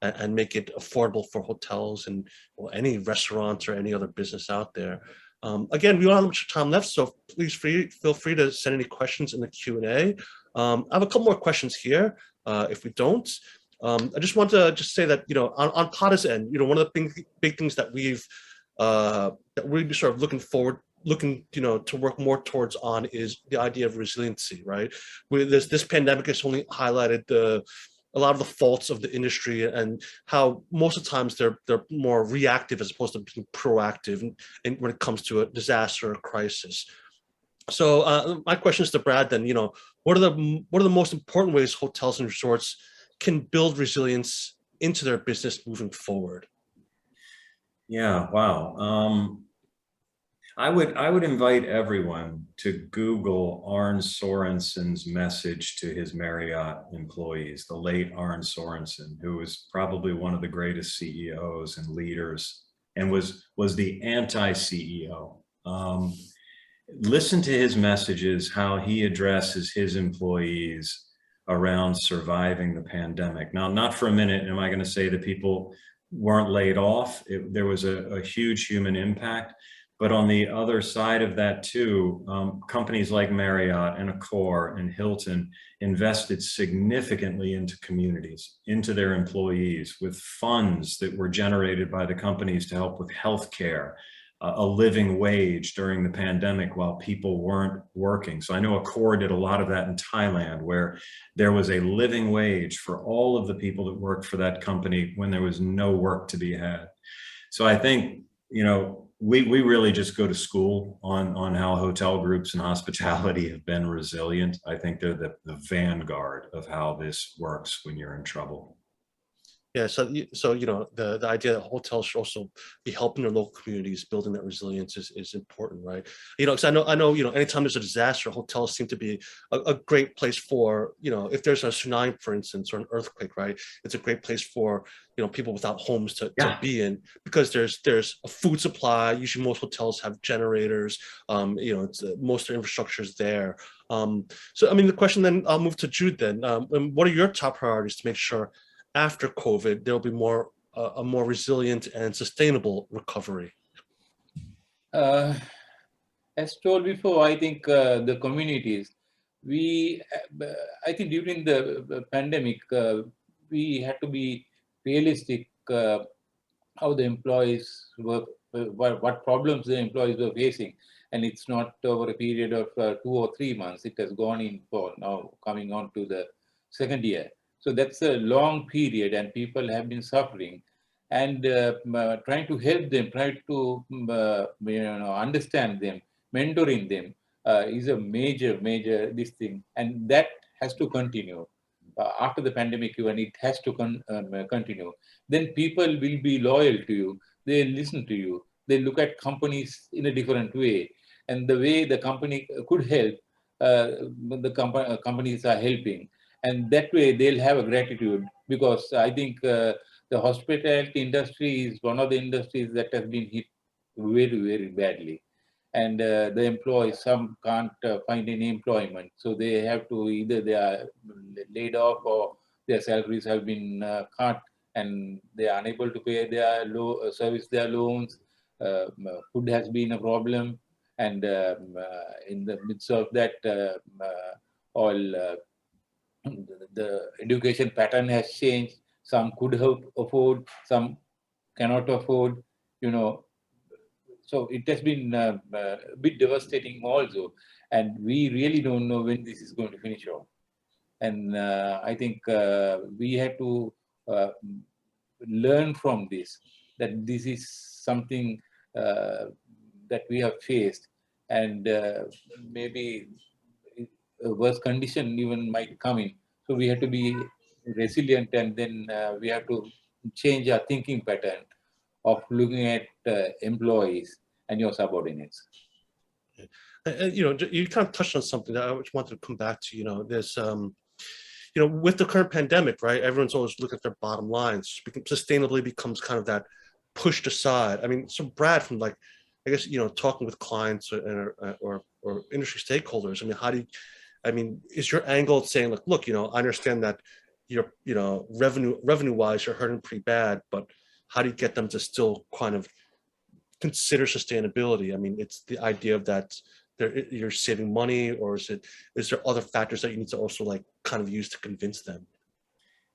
and make it affordable for hotels and any restaurants or any other business out there. Again, we don't have much time left, so please feel free to send any questions in the Q&A. I have a couple more questions here. If we don't, I just want to say that on Pata's end, one of the big things that we've that we're sort of looking to work more towards on is the idea of resiliency, right? This pandemic has only highlighted a lot of the faults of the industry and how most of the times they're more reactive as opposed to being proactive and when it comes to a disaster or crisis. So my question is to Brad then, what are the most important ways hotels and resorts can build resilience into their business moving forward? Yeah, wow. I would invite everyone to Google Arne Sorensen's message to his Marriott employees, the late Arne Sorensen, who was probably one of the greatest CEOs and leaders and was the anti-CEO. Listen to his messages, how he addresses his employees around surviving the pandemic. Now, not for a minute am I going to say that people weren't laid off. There was a huge human impact. But on the other side of that too, companies like Marriott and Accor and Hilton invested significantly into communities, into their employees, with funds that were generated by the companies to help with healthcare, a living wage during the pandemic while people weren't working. So I know Accor did a lot of that in Thailand, where there was a living wage for all of the people that worked for that company when there was no work to be had. So I think, we really just go to school on how hotel groups and hospitality have been resilient. I think they're the vanguard of how this works when you're in trouble. Yeah, so the idea that hotels should also be helping their local communities, building that resilience is important, right? Because I know anytime there's a disaster, hotels seem to be a great place for, if there's a tsunami, for instance, or an earthquake, right? It's a great place for people without homes to be in, because there's a food supply. Usually most hotels have generators. It's most of the infrastructure is there. So the question then, I'll move to Jude then. What are your top priorities to make sure after COVID there'll be a more resilient and sustainable recovery? As told before, I think the communities, I think during the pandemic, we had to be realistic how the employees work, what problems the employees were facing. And it's not over a period of 2 or 3 months. It has gone in for now coming on to the second year. So that's a long period, and people have been suffering. And trying to help them, try to understand them, mentoring them is a major this thing, and that has to continue. After the pandemic, even it has to continue. Then people will be loyal to you. They listen to you. They look at companies in a different way, and the way the company could help, companies are helping, and that way they'll have a gratitude, because I think the hospitality industry is one of the industries that has been hit very badly. And the employees, some can't find any employment. So they have to, either they are laid off or their salaries have been cut, and they are unable to pay their service their loans. Food has been a problem. And in the midst of that, all the education pattern has changed. Some could afford, some cannot afford, So it has been a bit devastating also. And we really don't know when this is going to finish off. And I think we have to learn from this, that this is something that we have faced. And maybe a worse condition even might come in. So we have to be resilient, and then we have to change our thinking pattern of looking at employees and your subordinates. You kind of touched on something that I just wanted to come back to. There's with the current pandemic, right? Everyone's always looking at their bottom lines. Sustainably becomes kind of that pushed aside. I mean, so Brad, from I guess talking with clients or industry stakeholders. I mean, is your angle saying, look, I understand that you're, revenue-wise, you're hurting pretty bad, but how do you get them to still kind of consider sustainability? I mean, it's the idea of that you're saving money, or is there other factors that you need to also kind of use to convince them?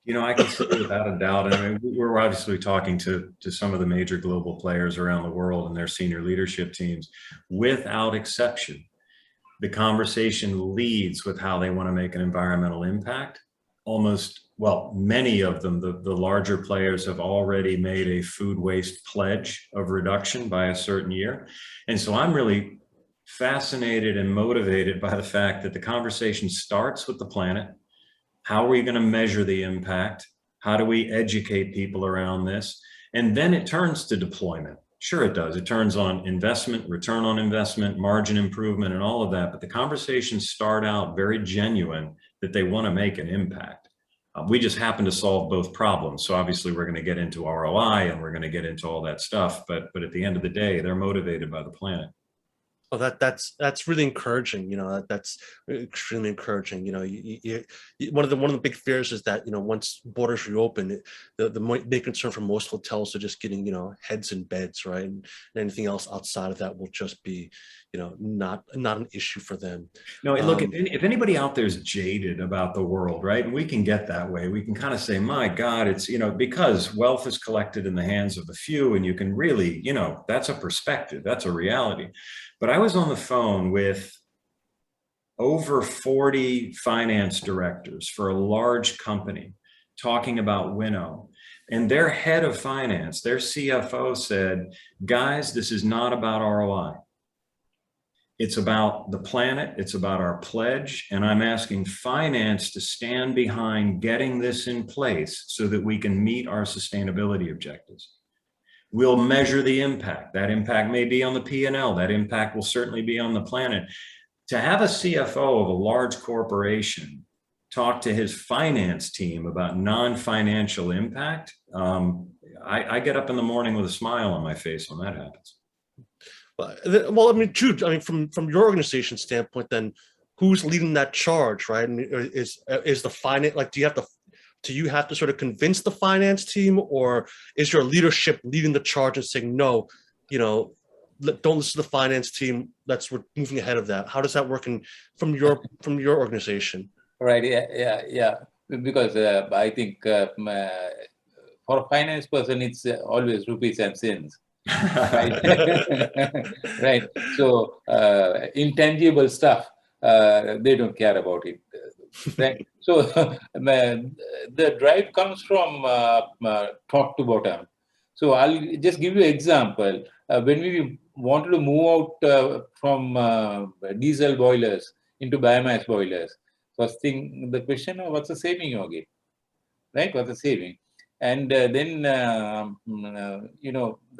I can say without a doubt. I mean, we're obviously talking to some of the major global players around the world and their senior leadership teams. Without exception, the conversation leads with how they want to make an environmental impact. Many of them, the larger players, have already made a food waste pledge of reduction by a certain year. And so I'm really fascinated and motivated by the fact that the conversation starts with the planet. How are we going to measure the impact? How do we educate people around this? And then it turns to deployment. Sure, it does. It turns on investment, return on investment, margin improvement, and all of that. But the conversations start out very genuine that they want to make an impact. We just happen to solve both problems. So obviously we're going to get into ROI and we're going to get into all that stuff. But at the end of the day, they're motivated by the planet. Oh, that's really encouraging. That's extremely encouraging. One of the big fears is that once borders reopen, the big concern for most hotels are just getting heads in beds, right? And anything else outside of that will just be not an issue for them. No, look, if anybody out there is jaded about the world, right, and we can get that way, we can kind of say, my God, it's because wealth is collected in the hands of the few, and you can really that's a perspective, that's a reality. But I was on the phone with over 40 finance directors for a large company talking about Winnow. And their head of finance, their CFO, said, guys, this is not about ROI. It's about the planet. It's about our pledge. And I'm asking finance to stand behind getting this in place so that we can meet our sustainability objectives. We'll measure the impact. That impact may be on the P&L. That impact will certainly be on the planet. To have a CFO of a large corporation talk to his finance team about non-financial impact, I get up in the morning with a smile on my face when that happens. Well, I mean, Jude, from your organization standpoint, then who's leading that charge, right? And is the finance, do you have to sort of convince the finance team, or is your leadership leading the charge and saying, no, don't listen to the finance team, we're moving ahead of that? How does that work from your organization? Right, yeah. Because I think for a finance person, it's always rupees and cents. Right. Right. So intangible stuff, they don't care about it. Right? So the drive comes from top to bottom. So I'll just give you an example. When we wanted to move out from diesel boilers into biomass boilers, first thing, the question of what's the saving you get, right? What's the saving? And then, the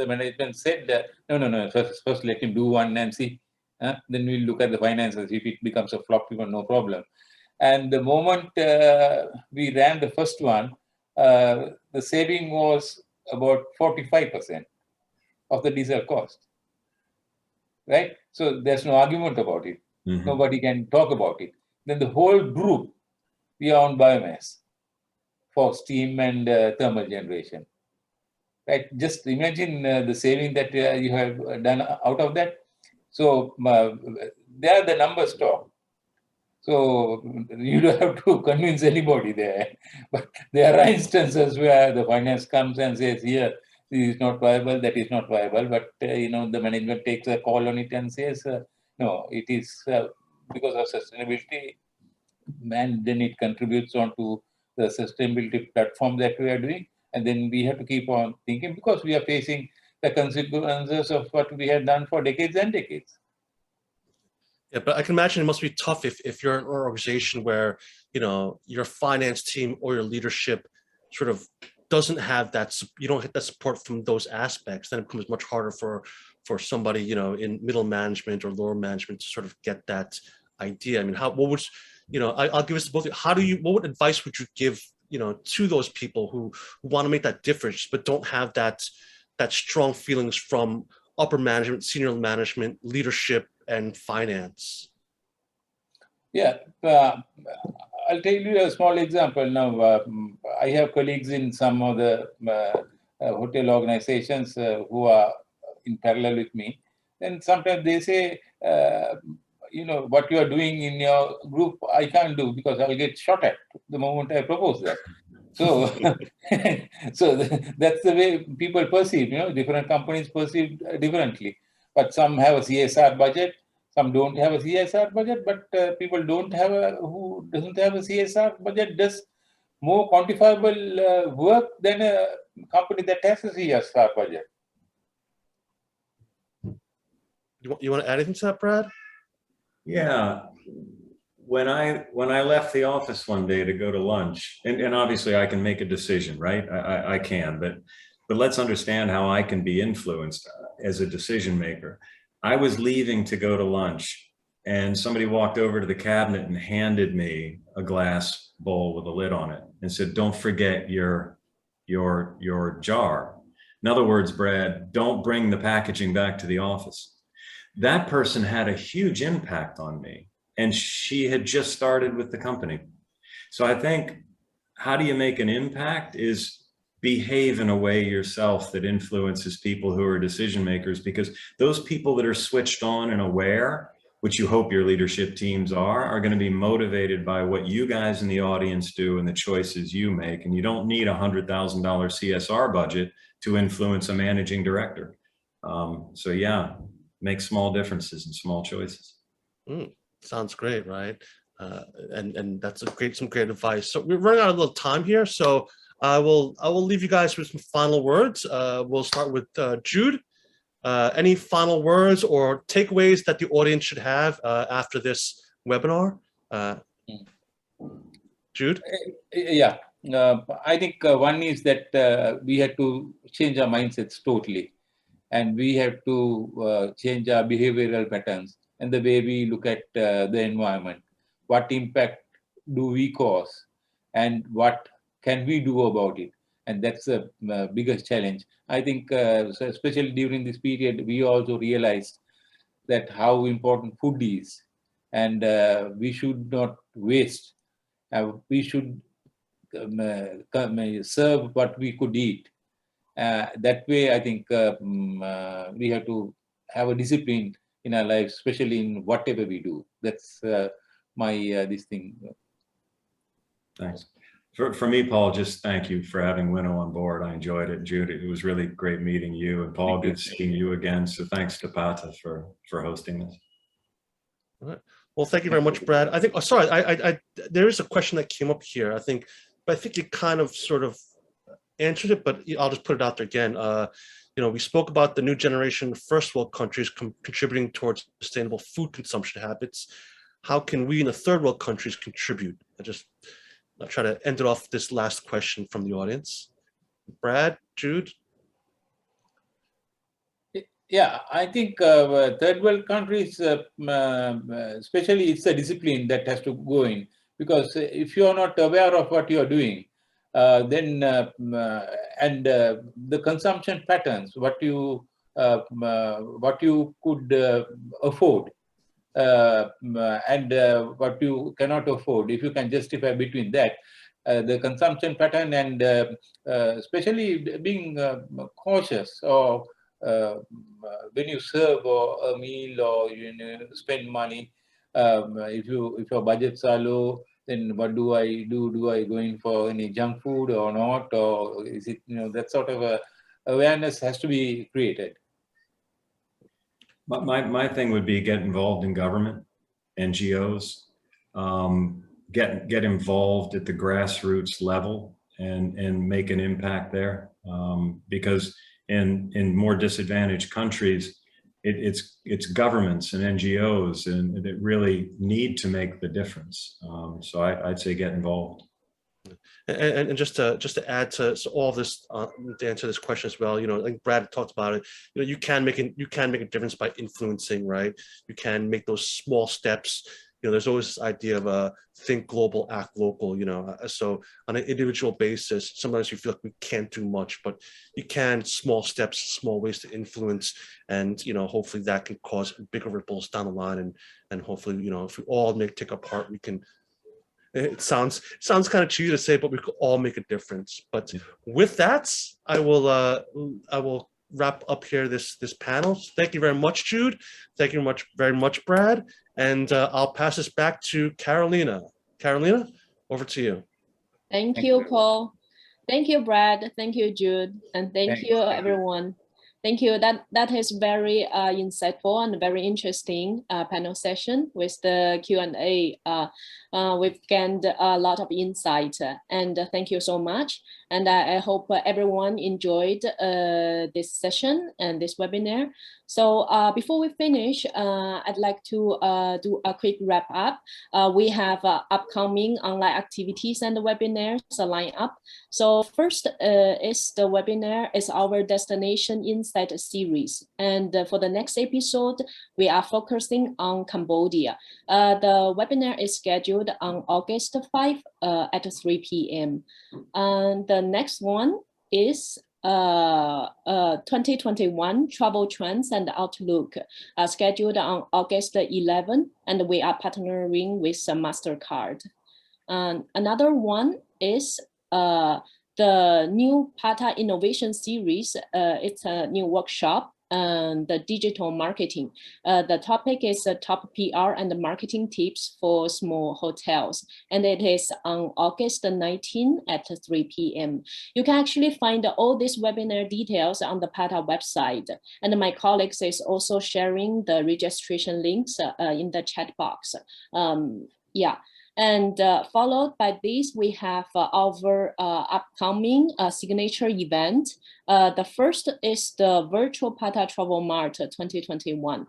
management said, no, first let him do one and see. Then we'll look at the finances. If it becomes a flop, even no problem. And the moment we ran the first one, the saving was about 45% of the diesel cost, right? So there's no argument about it. Mm-hmm. Nobody can talk about it. Then the whole group, we are on biomass for steam and thermal generation, right? Just imagine the saving that you have done out of that. So there the numbers talk. So you don't have to convince anybody there. But there are instances where the finance comes and says, here, this is not viable, that is not viable. But, the management takes a call on it and says, no, it is because of sustainability. And then it contributes on to the sustainability platform that we are doing. And then we have to keep on thinking because we are facing the consequences of what we have done for decades and decades. Yeah, but I can imagine it must be tough if you're an organization where, your finance team or your leadership sort of doesn't have that, you don't get that support from those aspects. Then it becomes much harder for somebody, in middle management or lower management to sort of get that idea. I mean, what would, I'll give this to both of you. What advice would you give, to those people who want to make that difference, but don't have that strong feelings from upper management, senior management, leadership, and finance? Yeah, I'll tell you a small example. Now, I have colleagues in some of the hotel organizations who are in parallel with me. And sometimes they say, what you are doing in your group, I can't do because I'll get shot at the moment I propose that. So, so that's the way people perceive, different companies perceive differently. But some have a CSR budget, some don't have a CSR budget, but people who doesn't have a CSR budget does more quantifiable work than a company that has a CSR budget. You want to add anything to that, Brad? Yeah. When I left the office one day to go to lunch, and obviously I can make a decision, right? I can, but let's understand how I can be influenced as a decision maker. I was leaving to go to lunch and somebody walked over to the cabinet and handed me a glass bowl with a lid on it and said, don't forget your jar. In other words, Brad, don't bring the packaging back to the office. That person had a huge impact on me, and she had just started with the company. So I think, how do you make an impact is behave in a way yourself that influences people who are decision makers, because those people that are switched on and aware, which you hope your leadership teams are going to be motivated by what you guys in the audience do and the choices you make. And you don't need a $100,000 CSR budget to influence a managing director. So yeah, make small differences and small choices. Sounds great, right? And that's some great advice. So we're running out of a little time here, so I will leave you guys with some final words. We'll start with Jude. Any final words or takeaways that the audience should have after this webinar? Jude? Yeah, I think one is that we had to change our mindsets totally, and we have to change our behavioral patterns and the way we look at the environment. What impact do we cause, and what can we do about it? And that's the biggest challenge. I think, especially during this period, we also realized that how important food is, and we should not waste. We should serve what we could eat. That way, I think we have to have a discipline in our lives, especially in whatever we do. That's my this thing. Thanks. For me, Paul, just thank you for having Winnow on board. I enjoyed it. Jude, it was really great meeting you. And Paul, good seeing you again. So thanks to Pata for hosting this. All right. Well, thank you very much, Brad. I think, oh, sorry, there is a question that came up here, I think you kind of sort of answered it, but I'll just put it out there again. We spoke about the new generation first world countries contributing towards sustainable food consumption habits. How can we in the third world countries contribute? I'll try to end it off this last question from the audience. Brad, Jude? Yeah, I think third world countries, especially it's a discipline that has to go in, because if you are not aware of what you are doing, then the consumption patterns, what you could afford and what you cannot afford, if you can justify between that, the consumption pattern and especially being cautious, or when you serve or a meal or spend money, if your budgets are low, then what do I do? Do I go in for any junk food or not? Or is it, that sort of awareness has to be created. My thing would be get involved in government, NGOs, get involved at the grassroots level and make an impact there, because in more disadvantaged countries, it's governments and NGOs and that really need to make the difference. So I'd say get involved. And just to add to all of this, to answer this question as well, like Brad talked about it, you can make a difference by influencing, right? You can make those small steps. There's always this idea of think global, act local. So on an individual basis, sometimes you feel like we can't do much, but you can small steps, small ways to influence, and hopefully that can cause bigger ripples down the line, and hopefully if we all take a part, we can. It sounds kind of cheesy to say, but we could all make a difference. But with that, I will wrap up here this panel. So thank you very much, Jude. Thank you very much, Brad. And I'll pass this back to Carolina. Carolina, over to you. Thank you, Paul. Thank you, Brad. Thank you, Jude. And thank you, everyone. Thank you. That is very insightful and very interesting panel session with the Q&A. We've gained a lot of insight, and thank you so much. And I hope everyone enjoyed this session and this webinar. So before we finish, I'd like to do a quick wrap up. We have upcoming online activities and webinars lined up. So first is the webinar is our Destination Insight series. And for the next episode, we are focusing on Cambodia. The webinar is scheduled on August 5 at 3 p.m. And the next one is 2021 Travel Trends and Outlook, scheduled on August 11, and we are partnering with MasterCard. Another one is the new PATA Innovation Series. It's a new workshop and the digital marketing. The topic is top PR and marketing tips for small hotels. And it is on August 19 at 3 p.m. You can actually find all these webinar details on the PATA website. And my colleagues is also sharing the registration links in the chat box. And followed by this, we have our upcoming signature event. The first is the virtual PATA Travel Mart 2021.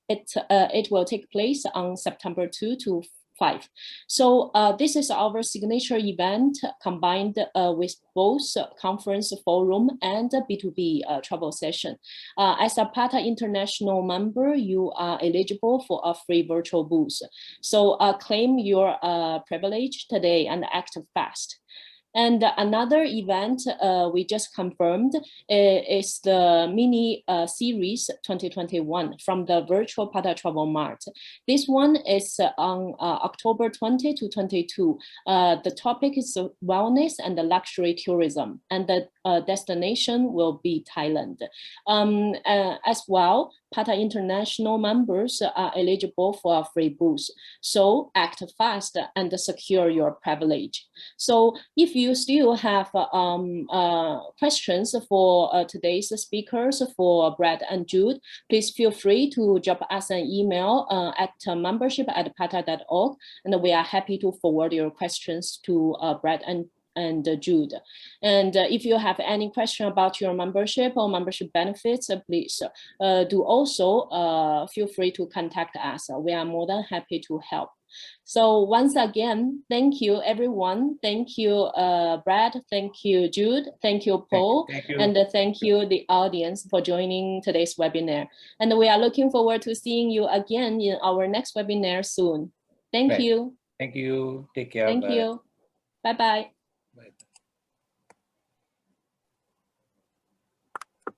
It will take place on September 2 to 5. So this is our signature event combined with both conference forum and B2B travel session. As a PATA International member, you are eligible for a free virtual booth. So claim your privilege today and act fast. And another event we just confirmed is the mini series 2021 from the virtual PATA Travel Mart. This one is on October 20 to 22. The topic is wellness and luxury tourism, and the destination will be Thailand. As well, PATA International members are eligible for a free booth. So act fast and secure your privilege. So if you still have questions for today's speakers, for Brad and Jude, please feel free to drop us an email at membership@pata.org, and we are happy to forward your questions to Brad and Jude. And if you have any question about your membership or membership benefits, please do also feel free to contact us. We are more than happy to help. So once again, thank you, everyone. Thank you, Brad. Thank you, Jude. Thank you, Paul. Thank you. And thank you, the audience, for joining today's webinar. And we are looking forward to seeing you again in our next webinar soon. Thank you. Thank you. Take care. Thank you. Bye-bye. Bye.